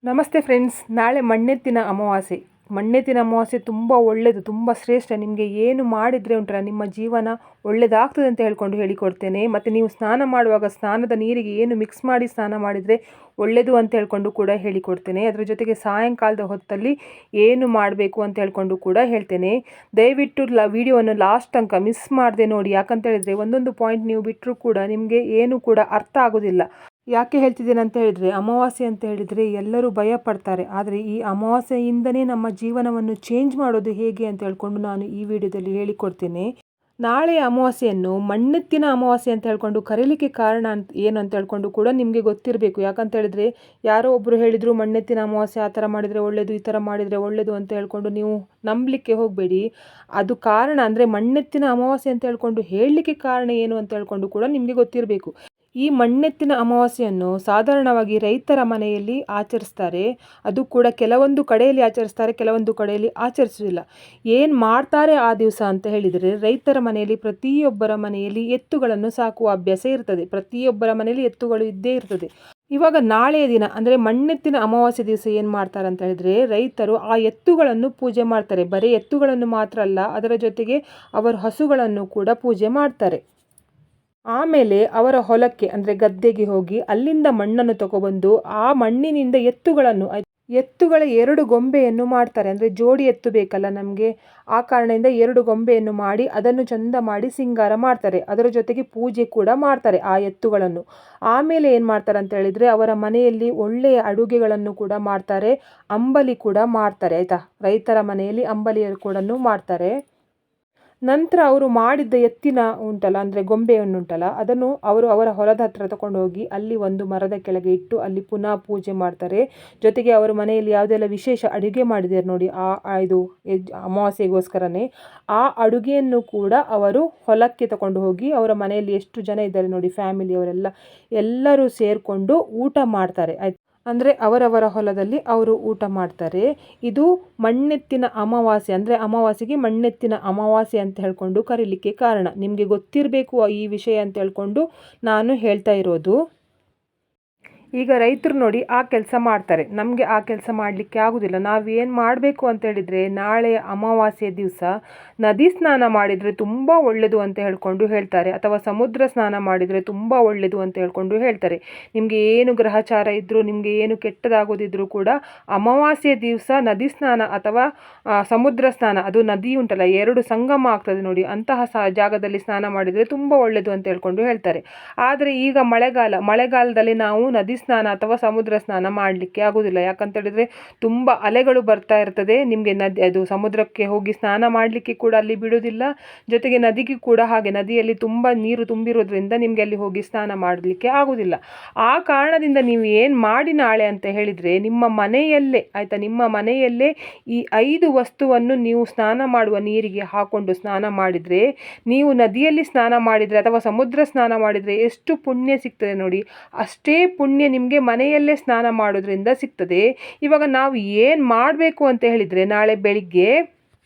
ನಮಸ್ತೆ ಫ್ರೆಂಡ್ಸ್, ನಾಳೆ ಮಣ್ಣೆತ್ತಿನ ಅಮಾವಾಸ್ಯೆ. ಮಣ್ಣೆತ್ತಿನ ಅಮಾವಾಸ್ಯೆ ತುಂಬ ಒಳ್ಳೆಯದು, ತುಂಬ ಶ್ರೇಷ್ಠ. ನಿಮಗೆ ಏನು ಮಾಡಿದರೆ ಉಂಟಲ್ಲ ನಿಮ್ಮ ಜೀವನ ಒಳ್ಳೆಯದಾಗ್ತದೆ ಅಂತ ಹೇಳ್ಕೊಂಡು ಹೇಳಿಕೊಡ್ತೇನೆ. ಮತ್ತು ನೀವು ಸ್ನಾನ ಮಾಡುವಾಗ ಸ್ನಾನದ ನೀರಿಗೆ ಏನು ಮಿಕ್ಸ್ ಮಾಡಿ ಸ್ನಾನ ಮಾಡಿದರೆ ಒಳ್ಳೆಯದು ಅಂತ ಹೇಳ್ಕೊಂಡು ಕೂಡ ಹೇಳಿಕೊಡ್ತೇನೆ. ಅದರ ಜೊತೆಗೆ ಸಾಯಂಕಾಲದ ಹೊತ್ತಲ್ಲಿ ಏನು ಮಾಡಬೇಕು ಅಂತ ಹೇಳ್ಕೊಂಡು ಕೂಡ ಹೇಳ್ತೇನೆ. ದಯವಿಟ್ಟು ವಿಡಿಯೋವನ್ನು ಲಾಸ್ಟ್ ತನಕ ಮಿಸ್ ಮಾಡದೆ ನೋಡಿ. ಯಾಕಂತ ಹೇಳಿದರೆ ಒಂದೊಂದು ಪಾಯಿಂಟ್ ನೀವು ಬಿಟ್ಟರೂ ಕೂಡ ನಿಮಗೆ ಏನು ಕೂಡ ಅರ್ಥ ಆಗೋದಿಲ್ಲ. ಯಾಕೆ ಹೇಳ್ತಿದ್ದೇನೆ ಅಂತ ಹೇಳಿದರೆ, ಅಮಾವಾಸ್ಯೆ ಅಂತ ಹೇಳಿದರೆ ಎಲ್ಲರೂ ಭಯ ಪಡ್ತಾರೆ. ಆದರೆ ಈ ಅಮಾವಾಸ್ಯೆಯಿಂದನೇ ನಮ್ಮ ಜೀವನವನ್ನು ಚೇಂಜ್ ಮಾಡೋದು ಹೇಗೆ ಅಂತ ಹೇಳ್ಕೊಂಡು ನಾನು ಈ ವಿಡಿಯೋದಲ್ಲಿ ಹೇಳಿಕೊಡ್ತೇನೆ. ನಾಳೆ ಅಮಾವಾಸ್ಯೆಯನ್ನು ಮಣ್ಣೆತ್ತಿನ ಅಮಾವಾಸ್ಯೆ ಅಂತ ಹೇಳ್ಕೊಂಡು ಕರೀಲಿಕ್ಕೆ ಕಾರಣ ಏನು ಅಂತ ಹೇಳ್ಕೊಂಡು ಕೂಡ ನಿಮಗೆ ಗೊತ್ತಿರಬೇಕು. ಯಾಕಂತ ಹೇಳಿದರೆ ಯಾರೋ ಒಬ್ಬರು ಹೇಳಿದರು ಮಣ್ಣೆತ್ತಿನ ಅಮಾವಾಸ್ಯೆ ಆ ಥರ ಮಾಡಿದರೆ ಒಳ್ಳೆಯದು, ಈ ಥರ ಮಾಡಿದರೆ ಒಳ್ಳೆಯದು ಅಂತ ಹೇಳ್ಕೊಂಡು ನೀವು ನಂಬಲಿಕ್ಕೆ ಹೋಗಬೇಡಿ. ಅದು ಕಾರಣ ಅಂದರೆ ಮಣ್ಣೆತ್ತಿನ ಅಮಾವಾಸ್ಯೆ ಅಂತ ಹೇಳ್ಕೊಂಡು ಹೇಳಲಿಕ್ಕೆ ಕಾರಣ ಏನು ಅಂತ ಹೇಳ್ಕೊಂಡು ಕೂಡ ನಿಮಗೆ ಗೊತ್ತಿರಬೇಕು. ಈ ಮಣ್ಣೆತ್ತಿನ ಅಮಾವಾಸ್ಯೆಯನ್ನು ಸಾಧಾರಣವಾಗಿ ರೈತರ ಮನೆಯಲ್ಲಿ ಆಚರಿಸ್ತಾರೆ. ಅದು ಕೂಡ ಕೆಲವೊಂದು ಕಡೆಯಲ್ಲಿ ಆಚರಿಸ್ತಾರೆ, ಕೆಲವೊಂದು ಕಡೆಯಲ್ಲಿ ಆಚರಿಸೋದಿಲ್ಲ. ಏನು ಮಾಡ್ತಾರೆ ಆ ದಿವಸ ಅಂತ ಹೇಳಿದರೆ, ರೈತರ ಮನೆಯಲ್ಲಿ ಪ್ರತಿಯೊಬ್ಬರ ಮನೆಯಲ್ಲಿ ಎತ್ತುಗಳನ್ನು ಸಾಕುವ ಅಭ್ಯಾಸ ಇರ್ತದೆ. ಪ್ರತಿಯೊಬ್ಬರ ಮನೆಯಲ್ಲಿ ಎತ್ತುಗಳು ಇದ್ದೇ ಇರ್ತದೆ. ಇವಾಗ ನಾಳೆಯ ದಿನ ಅಂದರೆ ಮಣ್ಣೆತ್ತಿನ ಅಮಾವಾಸ್ಯೆ ದಿವಸ ಏನು ಮಾಡ್ತಾರೆ ಅಂತ ಹೇಳಿದರೆ, ರೈತರು ಆ ಎತ್ತುಗಳನ್ನು ಪೂಜೆ ಮಾಡ್ತಾರೆ. ಬರೀ ಎತ್ತುಗಳನ್ನು ಮಾತ್ರ ಅಲ್ಲ, ಅದರ ಜೊತೆಗೆ ಅವರು ಹಸುಗಳನ್ನು ಕೂಡ ಪೂಜೆ ಮಾಡ್ತಾರೆ. ಆಮೇಲೆ ಅವರ ಹೊಲಕ್ಕೆ ಅಂದರೆ ಗದ್ದೆಗೆ ಹೋಗಿ ಅಲ್ಲಿಂದ ಮಣ್ಣನ್ನು ತಗೊಬಂದು ಆ ಮಣ್ಣಿನಿಂದ ಎತ್ತುಗಳ 2 ಗೊಂಬೆಯನ್ನು ಮಾಡ್ತಾರೆ. ಅಂದರೆ ಜೋಡಿ ಎತ್ತು ಬೇಕಲ್ಲ ನಮಗೆ, ಆ ಕಾರಣದಿಂದ 2 ಗೊಂಬೆಯನ್ನು ಮಾಡಿ ಅದನ್ನು ಚಂದ ಮಾಡಿ ಸಿಂಗಾರ ಮಾಡ್ತಾರೆ. ಅದರ ಜೊತೆಗೆ ಪೂಜೆ ಕೂಡ ಮಾಡ್ತಾರೆ ಆ ಎತ್ತುಗಳನ್ನು. ಆಮೇಲೆ ಏನು ಮಾಡ್ತಾರೆ ಅಂತ ಹೇಳಿದರೆ, ಅವರ ಮನೆಯಲ್ಲಿ ಒಳ್ಳೆಯ ಅಡುಗೆಗಳನ್ನು ಕೂಡ ಮಾಡ್ತಾರೆ, ಅಂಬಲಿ ಕೂಡ ಮಾಡ್ತಾರೆ. ಆಯಿತಾ, ರೈತರ ಮನೆಯಲ್ಲಿ ಅಂಬಲಿಯನ್ನು ಕೂಡ ಮಾಡ್ತಾರೆ. ನಂತರ ಅವರು ಮಾಡಿದ್ದ ಎತ್ತಿನ ಉಂಟಲ್ಲ ಅಂದರೆ ಗೊಂಬೆಯನ್ನುಂಟಲ್ಲ, ಅದನ್ನು ಅವರು ಅವರ ಹೊಲದ ಹತ್ರ ತಗೊಂಡು ಹೋಗಿ ಅಲ್ಲಿ ಒಂದು ಮರದ ಕೆಳಗೆ ಇಟ್ಟು ಅಲ್ಲಿ ಪುನಃ ಪೂಜೆ ಮಾಡ್ತಾರೆ. ಜೊತೆಗೆ ಅವರ ಮನೆಯಲ್ಲಿ ಯಾವುದೆಲ್ಲ ವಿಶೇಷ ಅಡುಗೆ ಮಾಡಿದ್ದಾರೆ ನೋಡಿ, ಇದು ಅಮಾವಾಸ್ಯೆಗೋಸ್ಕರನೇ ಆ ಅಡುಗೆಯನ್ನು ಕೂಡ ಅವರು ಹೊಲಕ್ಕೆ ತಗೊಂಡು ಹೋಗಿ ಅವರ ಮನೆಯಲ್ಲಿ ಎಷ್ಟು ಜನ ಇದ್ದಾರೆ ನೋಡಿ, ಫ್ಯಾಮಿಲಿಯವರೆಲ್ಲ ಎಲ್ಲರೂ ಸೇರಿಕೊಂಡು ಊಟ ಮಾಡ್ತಾರೆ. ಆಯ್ತು, ಅಂದರೆ ಅವರವರ ಹೊಲದಲ್ಲಿ ಅವರು ಊಟ ಮಾಡ್ತಾರೆ. ಇದು ಮಣ್ಣೆತ್ತಿನ ಅಮಾವಾಸ್ಯೆ, ಅಂದರೆ ಅಮಾವಾಸ್ಯೆಗೆ ಮಣ್ಣೆತ್ತಿನ ಅಮಾವಾಸ್ಯೆ ಅಂತ ಹೇಳ್ಕೊಂಡು ಕರೀಲಿಕ್ಕೆ ಕಾರಣ. ನಿಮಗೆ ಗೊತ್ತಿರಬೇಕು ಈ ವಿಷಯ ಅಂತ ಹೇಳ್ಕೊಂಡು ನಾನು ಹೇಳ್ತಾ ಇರೋದು. ಈಗ ರೈತರು ನೋಡಿ ಆ ಕೆಲಸ ಮಾಡ್ತಾರೆ, ನಮಗೆ ಆ ಕೆಲಸ ಮಾಡಲಿಕ್ಕೆ ಆಗೋದಿಲ್ಲ. ನಾವೇನು ಮಾಡಬೇಕು ಅಂತ ಹೇಳಿದರೆ, ನಾಳೆ ಅಮಾವಾಸ್ಯೆ ದಿವಸ ನದಿ ಸ್ನಾನ ಮಾಡಿದರೆ ತುಂಬ ಒಳ್ಳೆಯದು ಅಂತ ಹೇಳ್ಕೊಂಡು ಹೇಳ್ತಾರೆ, ಅಥವಾ ಸಮುದ್ರ ಸ್ನಾನ ಮಾಡಿದರೆ ತುಂಬ ಒಳ್ಳೆಯದು ಅಂತ ಹೇಳ್ಕೊಂಡು ಹೇಳ್ತಾರೆ. ನಿಮಗೆ ಏನು ಗ್ರಹಚಾರ ಇದ್ದರೂ, ನಿಮಗೆ ಏನು ಕೆಟ್ಟದಾಗೋದಿದ್ರೂ ಕೂಡ ಅಮಾವಾಸ್ಯೆ ದಿವಸ ನದಿ ಸ್ನಾನ ಅಥವಾ ಸಮುದ್ರ ಸ್ನಾನ, ಅದು ನದಿ ಉಂಟಲ್ಲ 2 ಸಂಗಮ ಆಗ್ತದೆ ನೋಡಿ, ಅಂತಹ ಜಾಗದಲ್ಲಿ ಸ್ನಾನ ಮಾಡಿದರೆ ತುಂಬ ಒಳ್ಳೆಯದು ಅಂತ ಹೇಳ್ಕೊಂಡು ಹೇಳ್ತಾರೆ. ಆದರೆ ಈಗ ಮಳೆಗಾಲದಲ್ಲಿ ನಾವು ನದಿ ಸ್ನಾನ ಅಥವಾ ಸಮುದ್ರ ಸ್ನಾನ ಮಾಡಲಿಕ್ಕೆ ಆಗೋದಿಲ್ಲ. ಯಾಕಂತ ಹೇಳಿದರೆ ತುಂಬ ಅಲೆಗಳು ಬರ್ತಾ ಇರ್ತದೆ. ನಿಮಗೆ ಅದು ಸಮುದ್ರಕ್ಕೆ ಹೋಗಿ ಸ್ನಾನ ಮಾಡಲಿಕ್ಕೆ ಕೂಡ ಅಲ್ಲಿ ಬಿಡೋದಿಲ್ಲ. ಜೊತೆಗೆ ನದಿಗೆ ಕೂಡ ಹಾಗೆ, ನದಿಯಲ್ಲಿ ತುಂಬ ನೀರು ತುಂಬಿರೋದ್ರಿಂದ ನಿಮಗೆ ಅಲ್ಲಿ ಹೋಗಿ ಸ್ನಾನ ಮಾಡಲಿಕ್ಕೆ ಆಗೋದಿಲ್ಲ. ಆ ಕಾರಣದಿಂದ ನೀವು ಏನು ಮಾಡಿ ನಾಳೆ ಅಂತ ಹೇಳಿದರೆ, ನಿಮ್ಮ ಮನೆಯಲ್ಲೇ ಆಯಿತಾ, ನಿಮ್ಮ ಮನೆಯಲ್ಲೇ ಈ 5 ವಸ್ತುವನ್ನು ನೀವು ಸ್ನಾನ ಮಾಡುವ ನೀರಿಗೆ ಹಾಕ್ಕೊಂಡು ಸ್ನಾನ ಮಾಡಿದರೆ, ನೀವು ನದಿಯಲ್ಲಿ ಸ್ನಾನ ಮಾಡಿದರೆ ಅಥವಾ ಸಮುದ್ರ ಸ್ನಾನ ಮಾಡಿದರೆ ಎಷ್ಟು ಪುಣ್ಯ ಸಿಗ್ತದೆ ನೋಡಿ, ಅಷ್ಟೇ ಪುಣ್ಯ ನಿಮಗೆ ಮನೆಯಲ್ಲೇ ಸ್ನಾನ ಮಾಡೋದ್ರಿಂದ ಸಿಗ್ತದೆ. ಇವಾಗ ನಾವು ಏನು ಮಾಡಬೇಕು ಅಂತ ಹೇಳಿದರೆ, ನಾಳೆ ಬೆಳಿಗ್ಗೆ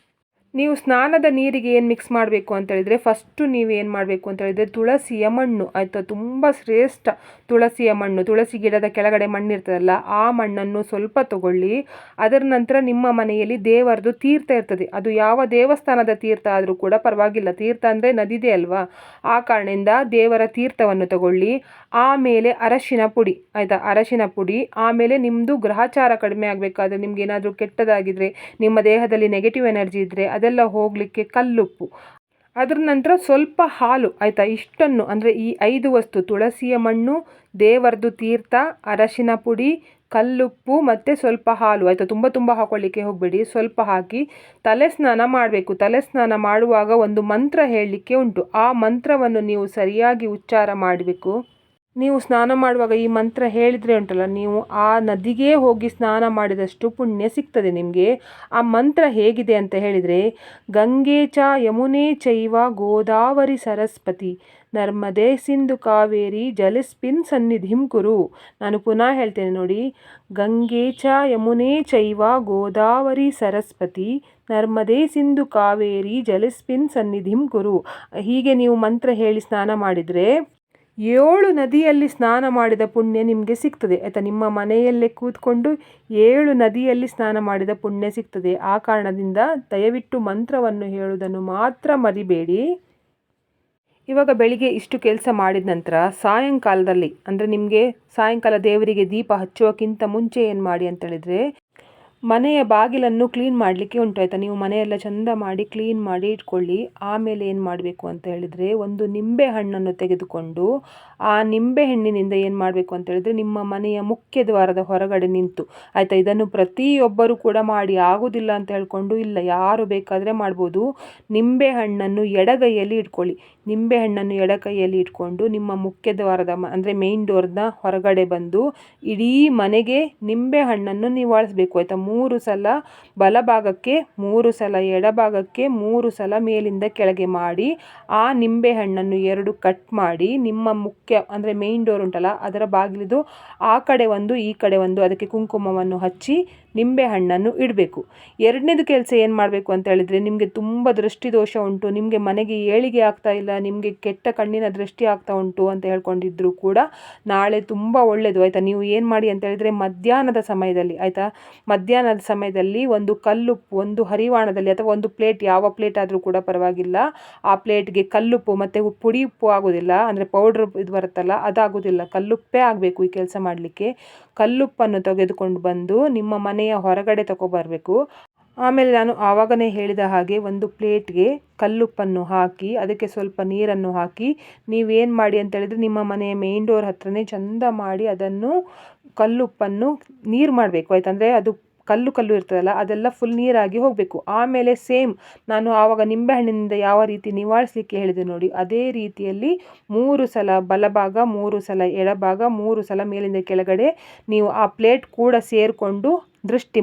ನೀವು ಸ್ನಾನದ ನೀರಿಗೆ ಏನು ಮಿಕ್ಸ್ ಮಾಡಬೇಕು ಅಂತ ಹೇಳಿದರೆ, ಫಸ್ಟು ನೀವು ಏನು ಮಾಡಬೇಕು ಅಂತ ಹೇಳಿದರೆ, ತುಳಸಿಯ ಮಣ್ಣು ಆಯಿತಾ, ತುಂಬ ಶ್ರೇಷ್ಠ ತುಳಸಿಯ ಮಣ್ಣು, ತುಳಸಿ ಗಿಡದ ಕೆಳಗಡೆ ಮಣ್ಣಿರ್ತದಲ್ಲ ಆ ಮಣ್ಣನ್ನು ಸ್ವಲ್ಪ ತಗೊಳ್ಳಿ. ಅದರ ನಂತರ ನಿಮ್ಮ ಮನೆಯಲ್ಲಿ ದೇವರದು ತೀರ್ಥ ಇರ್ತದೆ, ಅದು ಯಾವ ದೇವಸ್ಥಾನದ ತೀರ್ಥ ಆದರೂ ಕೂಡ ಪರವಾಗಿಲ್ಲ, ತೀರ್ಥ ಅಂದರೆ ನದಿದೆ ಅಲ್ವಾ, ಆ ಕಾರಣದಿಂದ ದೇವರ ತೀರ್ಥವನ್ನು ತಗೊಳ್ಳಿ. ಆಮೇಲೆ ಅರಶಿನ ಪುಡಿ ಆಯಿತಾ, ಅರಶಿನ ಪುಡಿ. ಆಮೇಲೆ ನಿಮ್ಮದು ಗ್ರಹಚಾರ ಕಡಿಮೆ ಆಗಬೇಕಾದ್ರೆ, ನಿಮ್ಗೆ ಏನಾದರೂ ಕೆಟ್ಟದಾಗಿದ್ದರೆ, ನಿಮ್ಮ ದೇಹದಲ್ಲಿ ನೆಗೆಟಿವ್ ಎನರ್ಜಿ ಇದ್ದರೆ ಅದೆಲ್ಲ ಹೋಗಲಿಕ್ಕೆ ಕಲ್ಲುಪ್ಪು. ಅದರ ನಂತರ ಸ್ವಲ್ಪ ಹಾಲು ಆಯಿತಾ. ಇಷ್ಟನ್ನು ಅಂದರೆ ಈ 5 ವಸ್ತು, ತುಳಸಿಯ ಮಣ್ಣು, ದೇವರದು ತೀರ್ಥ, ಅರಶಿನ ಪುಡಿ, ಕಲ್ಲುಪ್ಪು ಮತ್ತು ಸ್ವಲ್ಪ ಹಾಲು ಆಯಿತಾ. ತುಂಬ ಹಾಕೊಳ್ಳಿಕ್ಕೆ ಹೋಗಬೇಡಿ, ಸ್ವಲ್ಪ ಹಾಕಿ ತಲೆ ಸ್ನಾನ ಮಾಡಬೇಕು. ತಲೆ ಸ್ನಾನ ಮಾಡುವಾಗ ಒಂದು ಮಂತ್ರ ಹೇಳಲಿಕ್ಕೆ ಉಂಟು, ಆ ಮಂತ್ರವನ್ನು ನೀವು ಸರಿಯಾಗಿ ಉಚ್ಚಾರ ಮಾಡಬೇಕು. ನೀವು ಸ್ನಾನ ಮಾಡುವಾಗ ಈ ಮಂತ್ರ ಹೇಳಿದರೆ ಉಂಟಲ್ಲ, ನೀವು ಆ ನದಿಗೆ ಹೋಗಿ ಸ್ನಾನ ಮಾಡಿದಷ್ಟು ಪುಣ್ಯ ಸಿಗ್ತದೆ ನಿಮಗೆ. ಆ ಮಂತ್ರ ಹೇಗಿದೆ ಅಂತ ಹೇಳಿದರೆ, ಗಂಗೆ ಚ ಯಮುನೆ ಚೈವ ಗೋದಾವರಿ ಸರಸ್ವತಿ ನರ್ಮದೆ ಸಿಂಧು ಕಾವೇರಿ ಜಲಸ್ಮಿನ್ ಸನ್ನಿಧಿಂ ಕುರು. ನಾನು ಪುನಃ ಹೇಳ್ತೇನೆ ನೋಡಿ, ಗಂಗೆ ಚ ಯಮುನೆ ಚೈವ ಗೋದಾವರಿ ಸರಸ್ವತಿ ನರ್ಮದೆ ಸಿಂಧು ಕಾವೇರಿ ಜಲಸ್ಮಿನ್ ಸನ್ನಿಧಿಂ ಕುರು. ಹೀಗೆ ನೀವು ಮಂತ್ರ ಹೇಳಿ ಸ್ನಾನ ಮಾಡಿದರೆ 7 ನದಿಯಲ್ಲಿ ಸ್ನಾನ ಮಾಡಿದ ಪುಣ್ಯ ನಿಮಗೆ ಸಿಗ್ತದೆ ಆಯಿತಾ. ನಿಮ್ಮ ಮನೆಯಲ್ಲೇ ಕೂತ್ಕೊಂಡು 7 ನದಿಯಲ್ಲಿ ಸ್ನಾನ ಮಾಡಿದ ಪುಣ್ಯ ಸಿಗ್ತದೆ. ಆ ಕಾರಣದಿಂದ ದಯವಿಟ್ಟು ಮಂತ್ರವನ್ನು ಹೇಳುವುದನ್ನು ಮಾತ್ರ ಮರಿಬೇಡಿ. ಇವಾಗ ಬೆಳಿಗ್ಗೆ ಇಷ್ಟು ಕೆಲಸ ಮಾಡಿದ ನಂತರ ಸಾಯಂಕಾಲದಲ್ಲಿ ಅಂದರೆ ನಿಮಗೆ ಸಾಯಂಕಾಲ ದೇವರಿಗೆ ದೀಪ ಹಚ್ಚುವಕ್ಕಿಂತ ಮುಂಚೆ ಏನು ಮಾಡಿ ಅಂತ ಹೇಳಿದರೆ, ಮನೆಯ ಬಾಗಿಲನ್ನು ಕ್ಲೀನ್ ಮಾಡಲಿಕ್ಕೆ ಉಂಟು ಆಯಿತಾ. ನೀವು ಮನೆಯೆಲ್ಲ ಚಂದ ಮಾಡಿ ಕ್ಲೀನ್ ಮಾಡಿ ಇಟ್ಕೊಳ್ಳಿ. ಆಮೇಲೆ ಏನು ಮಾಡಬೇಕು ಅಂತ ಹೇಳಿದರೆ, ಒಂದು ನಿಂಬೆ ಹಣ್ಣನ್ನು ತೆಗೆದುಕೊಂಡು ಆ ನಿಂಬೆ ಹಣ್ಣಿನಿಂದ ಏನು ಮಾಡಬೇಕು ಅಂತ ಹೇಳಿದರೆ, ನಿಮ್ಮ ಮನೆಯ ಮುಖ್ಯ ದ್ವಾರದ ಹೊರಗಡೆ ನಿಂತು ಆಯಿತಾ. ಇದನ್ನು ಪ್ರತಿಯೊಬ್ಬರು ಕೂಡ ಮಾಡಿ, ಆಗೋದಿಲ್ಲ ಅಂತ ಹೇಳ್ಕೊಂಡು ಇಲ್ಲ, ಯಾರು ಬೇಕಾದರೆ ಮಾಡ್ಬೋದು. ನಿಂಬೆ ಹಣ್ಣನ್ನು ಎಡಗೈಯಲ್ಲಿ ಇಟ್ಕೊಳ್ಳಿ. ನಿಂಬೆ ಹಣ್ಣನ್ನು ಎಡಗೈಯಲ್ಲಿ ಇಟ್ಕೊಂಡು ನಿಮ್ಮ ಮುಖ್ಯ ದ್ವಾರದ ಅಂದರೆ ಮೇಯ್ನ್ ಡೋರ್ನ ಹೊರಗಡೆ ಬಂದು ಇಡೀ ಮನೆಗೆ ನಿಂಬೆ ಹಣ್ಣನ್ನು ನಿವಾಳಿಸ್ಬೇಕು ಆಯಿತಾ. 3 ಸಲ ಬಲಭಾಗಕ್ಕೆ, 3 ಸಲ ಎಡಭಾಗಕ್ಕೆ, 3 ಸಲ ಮೇಲಿಂದ ಕೆಳಗೆ ಮಾಡಿ ಆ ನಿಂಬೆ ಹಣ್ಣನ್ನು 2 ಕಟ್ ಮಾಡಿ ನಿಮ್ಮ ಮುಖ್ಯ ಅಂದರೆ ಮೇಯ್ನ್ ಡೋರ್ ಉಂಟಲ್ಲ ಅದರ ಬಾಗಿಲಿದು ಆ ಕಡೆ ಒಂದು ಈ ಕಡೆ ಒಂದು ಅದಕ್ಕೆ ಕುಂಕುಮವನ್ನು ಹಚ್ಚಿ ನಿಂಬೆ ಹಣ್ಣನ್ನು ಇಡಬೇಕು. ಎರಡನೇದು ಕೆಲಸ ಏನು ಮಾಡಬೇಕು ಅಂತ ಹೇಳಿದರೆ, ನಿಮಗೆ ತುಂಬ ದೃಷ್ಟಿದೋಷ ಉಂಟು, ನಿಮಗೆ ಮನೆಗೆ ಏಳಿಗೆ ಆಗ್ತಾ ಇಲ್ಲ, ನಿಮಗೆ ಕೆಟ್ಟ ಕಣ್ಣಿನ ದೃಷ್ಟಿ ಆಗ್ತಾ ಉಂಟು ಅಂತ ಹೇಳ್ಕೊಂಡಿದ್ರು ಕೂಡ ನಾಳೆ ತುಂಬ ಒಳ್ಳೆಯದು ಆಯಿತಾ. ನೀವು ಏನು ಮಾಡಿ ಅಂತ ಹೇಳಿದರೆ, ಮಧ್ಯಾಹ್ನದ ಸಮಯದಲ್ಲಿ ಆಯಿತಾ, ಮಧ್ಯಾಹ್ನದ ಸಮಯದಲ್ಲಿ ಒಂದು ಕಲ್ಲುಪ್ಪು, ಒಂದು ಹರಿವಾಣದಲ್ಲಿ ಅಥವಾ ಒಂದು ಪ್ಲೇಟ್, ಯಾವ ಪ್ಲೇಟ್ ಆದರೂ ಕೂಡ ಪರವಾಗಿಲ್ಲ, ಆ ಪ್ಲೇಟ್ಗೆ ಕಲ್ಲುಪ್ಪು ಮತ್ತು ಪುಡಿ ಉಪ್ಪು ಆಗೋದಿಲ್ಲ ಅಂದರೆ ಪೌಡ್ರ್ ಇದು ಬರುತ್ತಲ್ಲ ಅದಾಗೋದಿಲ್ಲ, ಕಲ್ಲುಪ್ಪೇ ಆಗಬೇಕು ಈ ಕೆಲಸ ಮಾಡಲಿಕ್ಕೆ. ಕಲ್ಲುಪ್ಪನ್ನು ತೆಗೆದುಕೊಂಡು ಬಂದು ನಿಮ್ಮ ಮನೆಯ ಹೊರಗಡೆ ತಗೊಬರಬೇಕು. ಆಮೇಲೆ ನಾನು ಆವಾಗನೇ ಹೇಳಿದ ಹಾಗೆ ಒಂದು ಪ್ಲೇಟ್ಗೆ ಕಲ್ಲುಪ್ಪನ್ನು ಹಾಕಿ ಅದಕ್ಕೆ ಸ್ವಲ್ಪ ನೀರನ್ನು ಹಾಕಿ ನೀವೇನು ಮಾಡಿ ಅಂತ ಹೇಳಿದರೆ, ನಿಮ್ಮ ಮನೆಯ ಮೇಯ್ನ್ ಡೋರ್ ಹತ್ರನೇ ಚಂದ ಮಾಡಿ ಅದನ್ನು ಕಲ್ಲುಪ್ಪನ್ನು ನೀರು ಮಾಡಬೇಕು ಆಯ್ತು. ಅಂದರೆ ಅದು ಕಲ್ಲು ಇರ್ತದಲ್ಲ ಅದೆಲ್ಲ ಫುಲ್ ನೀರಾಗಿ ಹೋಗಬೇಕು. ಆಮೇಲೆ ಸೇಮ್ ನಾನು ಆವಾಗ ನಿಂಬೆಹಣ್ಣಿನಿಂದ ಯಾವ ರೀತಿ ನಿವಾರಿಸಲಿಕ್ಕೆ ಹೇಳಿದೆ ನೋಡಿ, ಅದೇ ರೀತಿಯಲ್ಲಿ 3 ಸಲ ಬಲಭಾಗ, 3 ಸಲ ಎಡಭಾಗ, 3 ಸಲ ಮೇಲಿಂದ ಕೆಳಗಡೆ ನೀವು ಆ ಪ್ಲೇಟ್ ಕೂಡ ಸೇರಿಕೊಂಡು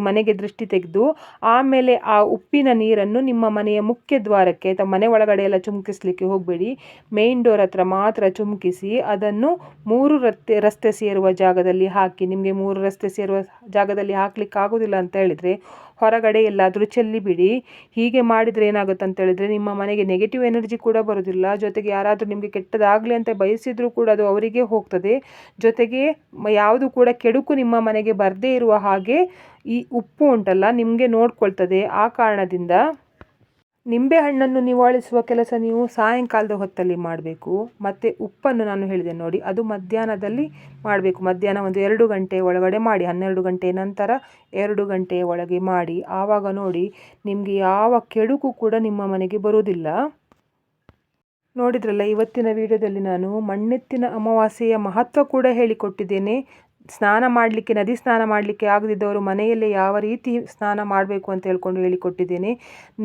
ಮನೆಗೆ ದೃಷ್ಟಿ ತೆಗೆದು ಆಮೇಲೆ ಆ ಉಪ್ಪಿನ ನೀರನ್ನು ನಿಮ್ಮ ಮನೆಯ ಮುಖ್ಯ ದ್ವಾರಕ್ಕೆ ಅಥವಾ ಮನೆ ಒಳಗಡೆ ಎಲ್ಲ ಚುಮುಕಿಸ್ಲಿಕ್ಕೆ ಹೋಗಬೇಡಿ, ಮೇಯ್ನ್ ಡೋರ್ ಹತ್ರ ಮಾತ್ರ ಚುಮುಕಿಸಿ ಅದನ್ನು 3 ರಸ್ತೆ ಸೇರುವ ಜಾಗದಲ್ಲಿ ಹಾಕಿ. ನಿಮಗೆ 3 ರಸ್ತೆ ಸೇರುವ ಜಾಗದಲ್ಲಿ ಹಾಕ್ಲಿಕ್ಕೆ ಆಗೋದಿಲ್ಲ ಅಂತ ಹೇಳಿದರೆ ಹೊರಗಡೆ ಎಲ್ಲಾದರೂ ಚೆಲ್ಲಿ ಬಿಡಿ. ಹೀಗೆ ಮಾಡಿದರೆ ಏನಾಗುತ್ತೆ ಅಂತ ಹೇಳಿದರೆ, ನಿಮ್ಮ ಮನೆಗೆ ನೆಗೆಟಿವ್ ಎನರ್ಜಿ ಕೂಡ ಬರೋದಿಲ್ಲ, ಜೊತೆಗೆ ಯಾರಾದರೂ ನಿಮಗೆ ಕೆಟ್ಟದಾಗಲಿ ಅಂತ ಬಯಸಿದರೂ ಕೂಡ ಅದು ಅವರಿಗೆ ಹೋಗ್ತದೆ. ಜೊತೆಗೆ ಯಾವುದು ಕೂಡ ಕೆಡುಕು ನಿಮ್ಮ ಮನೆಗೆ ಬರದೇ ಇರುವ ಹಾಗೆ ಈ ಉಪ್ಪು ಉಂಟಲ್ಲ ನಿಮಗೆ ನೋಡ್ಕೊಳ್ತದೆ. ಆ ಕಾರಣದಿಂದ ನಿಂಬೆಹಣ್ಣನ್ನು ನಿವಾಳಿಸುವ ಕೆಲಸ ನೀವು ಸಾಯಂಕಾಲದ ಹೊತ್ತಲ್ಲಿ ಮಾಡಬೇಕು. ಮತ್ತು ಉಪ್ಪನ್ನು ನಾನು ಹೇಳಿದೆ ನೋಡಿ, ಅದು ಮಧ್ಯಾಹ್ನದಲ್ಲಿ ಮಾಡಬೇಕು. ಮಧ್ಯಾಹ್ನ ಒಂದು 2 ಗಂಟೆ ಒಳಗಡೆ ಮಾಡಿ, 12 ಗಂಟೆ ನಂತರ 2 ಗಂಟೆಯ ಒಳಗೆ ಮಾಡಿ. ಆವಾಗ ನೋಡಿ ನಿಮಗೆ ಯಾವ ಕೆಡುಕು ಕೂಡ ನಿಮ್ಮ ಮನೆಗೆ ಬರುವುದಿಲ್ಲ. ನೋಡಿದ್ರಲ್ಲ, ಇವತ್ತಿನ ವಿಡಿಯೋದಲ್ಲಿ ನಾನು ಮಣ್ಣೆತ್ತಿನ ಅಮಾವಾಸ್ಯೆಯ ಮಹತ್ವ ಕೂಡ ಹೇಳಿಕೊಟ್ಟಿದ್ದೇನೆ. ಸ್ನಾನ ಮಾಡಲಿಕ್ಕೆ, ನದಿ ಸ್ನಾನ ಮಾಡಲಿಕ್ಕೆ ಆಗದಿದ್ದವರು ಮನೆಯಲ್ಲೇ ಯಾವ ರೀತಿ ಸ್ನಾನ ಮಾಡಬೇಕು ಅಂತ ಹೇಳ್ಕೊಂಡು ಹೇಳಿಕೊಟ್ಟಿದ್ದೇನೆ.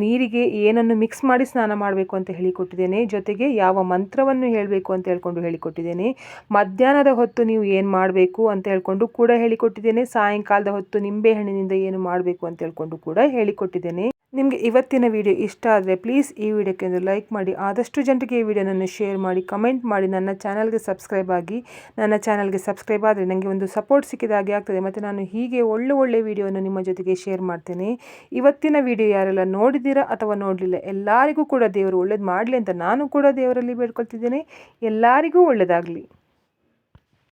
ನೀರಿಗೆ ಏನನ್ನು ಮಿಕ್ಸ್ ಮಾಡಿ ಸ್ನಾನ ಮಾಡಬೇಕು ಅಂತ ಹೇಳಿಕೊಟ್ಟಿದ್ದೇನೆ. ಜೊತೆಗೆ ಯಾವ ಮಂತ್ರವನ್ನು ಹೇಳಬೇಕು ಅಂತ ಹೇಳ್ಕೊಂಡು ಹೇಳಿಕೊಟ್ಟಿದ್ದೇನೆ. ಮಧ್ಯಾಹ್ನದ ಹೊತ್ತು ನೀವು ಏನು ಮಾಡಬೇಕು ಅಂತ ಹೇಳ್ಕೊಂಡು ಕೂಡ ಹೇಳಿಕೊಟ್ಟಿದ್ದೇನೆ. ಸಾಯಂಕಾಲದ ಹೊತ್ತು ನಿಂಬೆಹಣ್ಣಿನಿಂದ ಏನು ಮಾಡಬೇಕು ಅಂತ ಹೇಳ್ಕೊಂಡು ಕೂಡ ಹೇಳಿಕೊಟ್ಟಿದ್ದೇನೆ. ನಿಮಗೆ ಇವತ್ತಿನ ವಿಡಿಯೋ ಇಷ್ಟ ಆದರೆ ಪ್ಲೀಸ್ ಈ ವಿಡಿಯೋಕ್ಕೆ ಒಂದು ಲೈಕ್ ಮಾಡಿ, ಆದಷ್ಟು ಜನರಿಗೆ ಈ ವಿಡಿಯೋನನ್ನು ಶೇರ್ ಮಾಡಿ, ಕಮೆಂಟ್ ಮಾಡಿ, ನನ್ನ ಚಾನಲ್ಗೆ ಸಬ್ಸ್ಕ್ರೈಬ್ ಆಗಿ. ನನ್ನ ಚಾನಲ್ಗೆ ಸಬ್ಸ್ಕ್ರೈಬ್ ಆದರೆ ನನಗೆ ಒಂದು ಸಪೋರ್ಟ್ ಸಿಕ್ಕಿದಾಗೆ ಆಗ್ತದೆ ಮತ್ತು ನಾನು ಹೀಗೆ ಒಳ್ಳೆ ವಿಡಿಯೋನ ನಿಮ್ಮ ಜೊತೆಗೆ ಶೇರ್ ಮಾಡ್ತೇನೆ. ಇವತ್ತಿನ ವಿಡಿಯೋ ಯಾರೆಲ್ಲ ನೋಡಿದ್ದೀರಾ ಅಥವಾ ನೋಡಲಿಲ್ಲ ಎಲ್ಲರಿಗೂ ಕೂಡ ದೇವರು ಒಳ್ಳೇದು ಮಾಡಲಿ ಅಂತ ನಾನು ಕೂಡ ದೇವರಲ್ಲಿ ಬೇಡ್ಕೊಳ್ತಿದ್ದೇನೆ. ಎಲ್ಲರಿಗೂ ಒಳ್ಳೆಯದಾಗಲಿ.